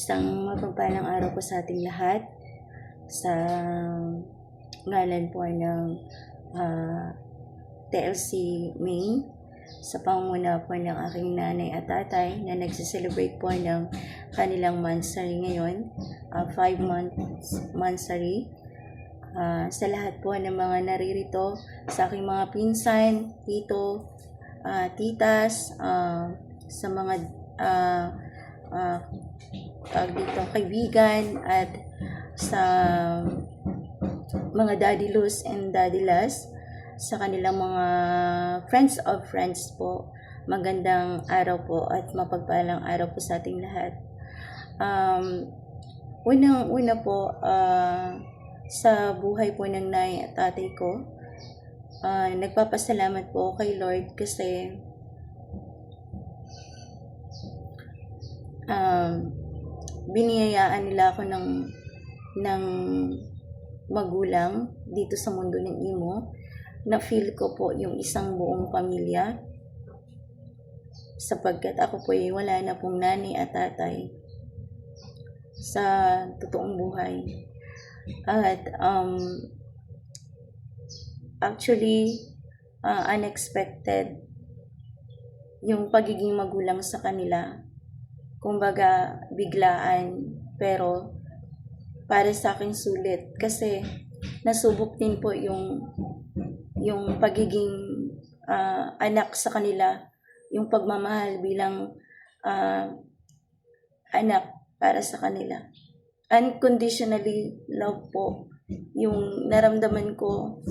Isang mapagpalang araw po sa ating lahat sa ngalan po ng TLC Maine, sa pangunguna po ng aking nanay at tatay na nagsiselebrate po ng kanilang mansary ngayon, 5 months mansary. Sa lahat po ng mga naririto, sa aking mga pinsan, tito, titas, sa mga dito kaibigan, at sa mga daddy Luz and daddy Las, sa kanilang mga friends of friends po, magandang araw po at mapagpalang araw po sa ating lahat. Unang-una po, sa buhay po ng nanay at tatay ko, nagpapasalamat po kay Lord kasi biniyayaan nila ako ng magulang dito sa mundo ng imo, na feel ko po yung isang buong pamilya, sapagkat ako po ay wala na pong nanay at tatay sa totoong buhay. At actually, unexpected yung pagiging magulang sa kanila. Kumbaga, biglaan, pero para sa akin sulit kasi nasubok din po yung pagiging anak sa kanila, yung pagmamahal bilang anak para sa kanila. Unconditionally love po yung naramdaman ko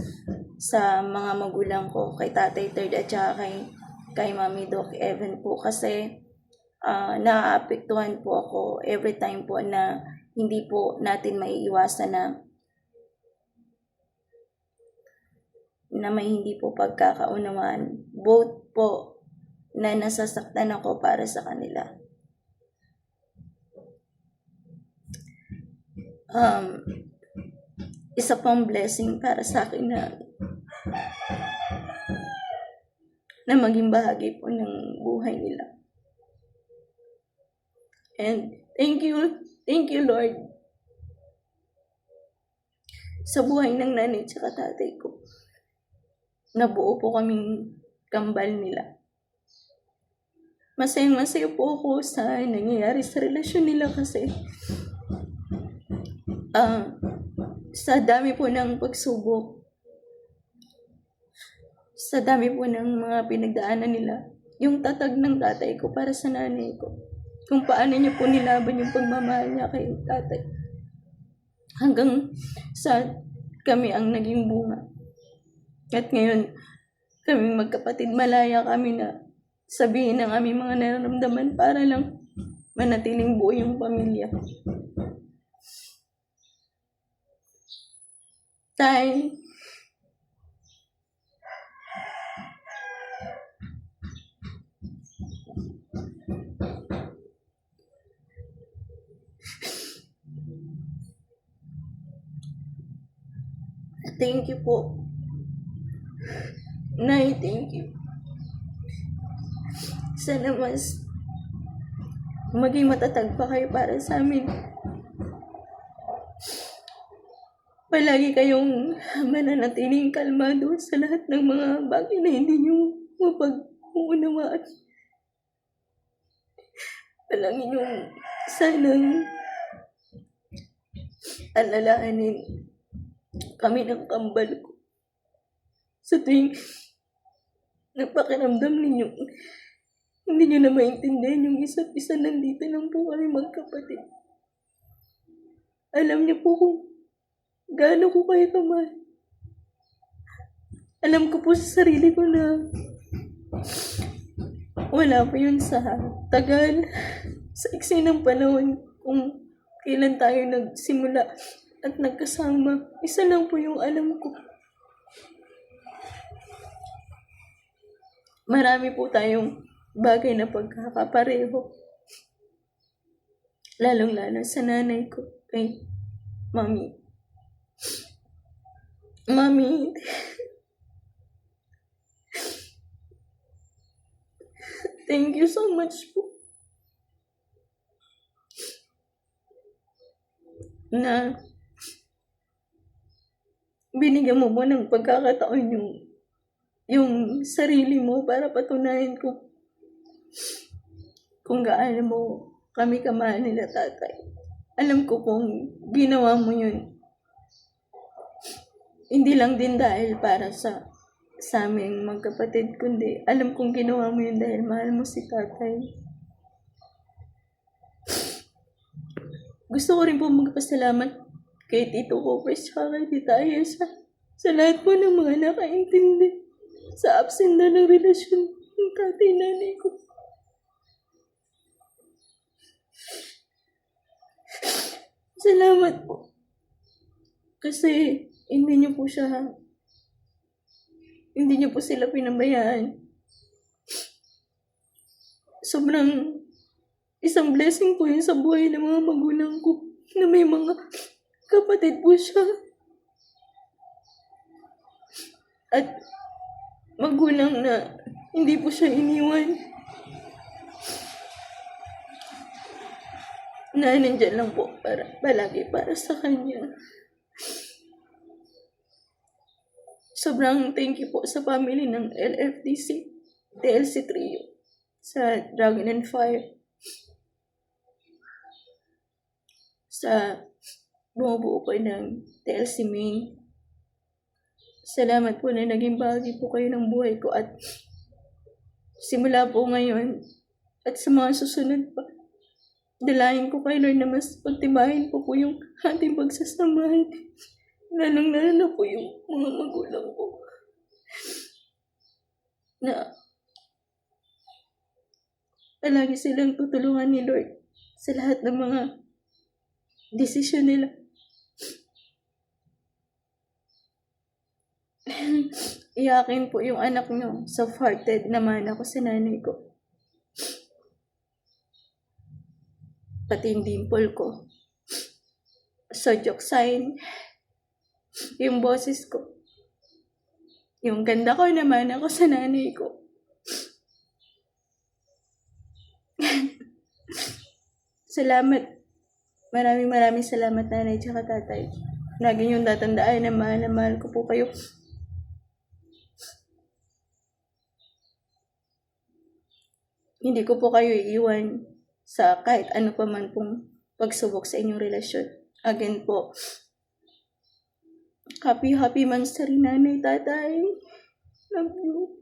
sa mga magulang ko, kay Tatay Third at saka kay Mami Doc Evan po, kasi naaapektuhan po ako every time po na hindi po natin maiiwasan na may hindi po pagkakaunawaan. Both po na nasasaktan ako para sa kanila. Isa pang blessing para sa akin na maging bahagi po ng buhay nila. And thank you Lord sa buhay ng nanay at tatay ko. Nabuo po kaming kambal nila. Masaya po ako sa nangyayari sa relasyon nila kasi sa dami po ng pagsubok, sa dami po ng mga pinagdaanan nila, yung tatag ng tatay ko para sa nanay ko, kung paano niya po nilaban yung pagmamahal niya kay tatay, hanggang sa kami ang naging bunga. At ngayon, kaming magkapatid, malaya kami na sabihin ng aming mga nararamdaman para lang manatiling buo yung pamilya. Tay, thank you po. Nay, thank you. Sana mas maging matatag pa kayo para sa amin. Palagi kayong mananatiling kalmado sa lahat ng mga bagay na hindi nyo mapag-uunawaan. Palagi nyo sanang alalahanin kami ng kambal ko sa tuwing nagpakiramdam ninyo hindi nyo na maintindihan yung isa't isa. Nandito lang po kami magkapatid. Alam niyo po kung gaano ko kayo kamahal. Alam ko po sa sarili ko na wala po yun sa tagal, sa iksi ng panahon kung kailan tayo nagsimula at nagkasama. Isa lang po yung alam ko. Marami po tayong bagay na pagkakapareho. Lalong-lalo sa nanay ko, kay Mami. Thank you so much po. na binigyan mo ng pagkakataon yung sarili mo para patunayan kung gaano mo kami kamahal nila tatay. Alam ko kung ginawa mo yun, hindi lang din dahil para sa aming magkapatid, kundi alam kong ginawa mo yun dahil mahal mo si tatay. Gusto ko rin po magpasalamat kay Tito Kopres at kay Tita Ayesa sa lahat po ng mga nakaintindi sa absent na ng relasyon ng tatay nanay ko. Salamat po. Kasi hindi niyo po sila pinabayaan. Sobrang isang blessing po yun sa buhay ng mga magulang ko na may mga kapatid po siya. At magulang na hindi po siya iniwan. Na nandyan lang po palagi para sa kanya. Sobrang thank you po sa family ng LFDC, TLC Trio, sa Dragon and Fire, sa bumubuo po ng TLC Main. Salamat po na naging bahagi po kayo ng buhay ko at simula po ngayon at sa mga susunod pa, dalayan ko kay Lord na mas pagtibahin po yung ating pagsasamahan. Lalong-lalo na po yung mga magulang ko. Na palagi silang tutulungan ni Lord sa lahat ng mga desisyon nila. Iyakin po yung anak nyo. Soft-hearted naman ako sa nanay ko. Pati yung dimple ko. Zodiac sign. Yung boses ko. Yung ganda ko naman ako sa nanay ko. Salamat. Maraming salamat nanay tsaka tatay. Lagi niyong tatandaan na mahal ko po kayo. Hindi ko po kayo iiwan sa kahit ano pa man pong pagsubok sa inyong relasyon. Again po, happy monthsary nanay, tatay. Love you.